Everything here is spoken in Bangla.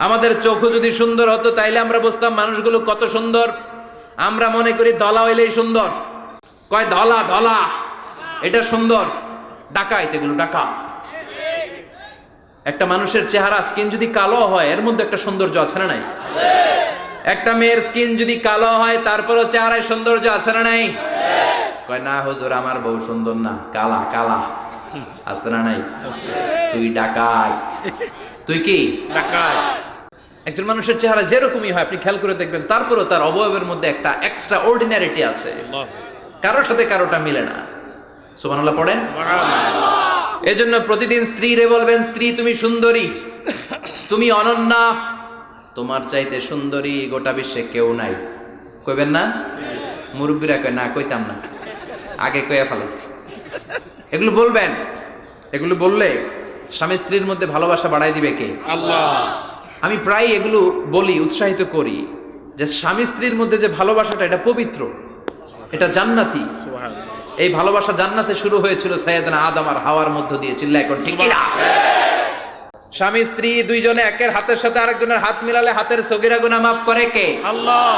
আমাদের চোখও যদি সুন্দর হতো তাইলে আমরা বুঝতাম মানুষগুলো কত সুন্দর। আমরা মনে করি ধলা হইলেই সুন্দর, কয় ধলা ধলা এটা সুন্দর, ডাকাইত এগুলো ডাকাত। একটা মানুষের চেহারা স্কিন যদি কালো হয় এর মধ্যে একটা সৌন্দর্য আছে না নাই? একটা মেয়ের স্কিন যদি কালো হয় তারপরও চেহারায় সৌন্দর্য আছে না নাই? কয় না হুজুর আমার বউ সুন্দর না, কালা কালা। আছে না নাই? তুই ডাকাত। তুই কি ডাকাত? একজন মানুষের চেহারা যেরকমই হয় আপনি খেয়াল করে দেখবেন তারপরও তার অবয়বের মধ্যে একটা এক্সট্রা অর্ডিনারিটি আছে, কারোর সাথে কারোটা মিলে না। সুবহানাল্লাহ পড়েন। এজন্য প্রতিদিন স্ত্রীরে বলবেন, স্ত্রী তুমি সুন্দরী, তুমি অনন্যা, তোমার চাইতে সুন্দরী গোটা বিশ্বে কেউ নাই। কইবেন না? মুরব্বীরা কয় না, কইতাম না, আগে কইয়া ফেলাইছি। এগুলো বলবেন, এগুলো বললে স্বামী স্ত্রীর মধ্যে ভালোবাসা বাড়াই দিবে কে? আল্লাহ। আমি প্রায় এগুলো বলি, উৎসাহিত করি যে স্বামী স্ত্রীর মধ্যে যে ভালোবাসাটা এটা পবিত্র, এটা জান্নাতি। সুবহানাল্লাহ। এই ভালোবাসা জান্নাতে শুরু হয়েছিল সাইয়েদনা আদম আর হাওয়ার মধ্য দিয়ে। চিল্লায় কোন ঠিক কিনা? স্বামী স্ত্রী দুইজনে একের হাতের সাথে আরেকজনের হাত মিলালে হাতের সগীরা গুনাহ মাফ করে কে? আল্লাহ।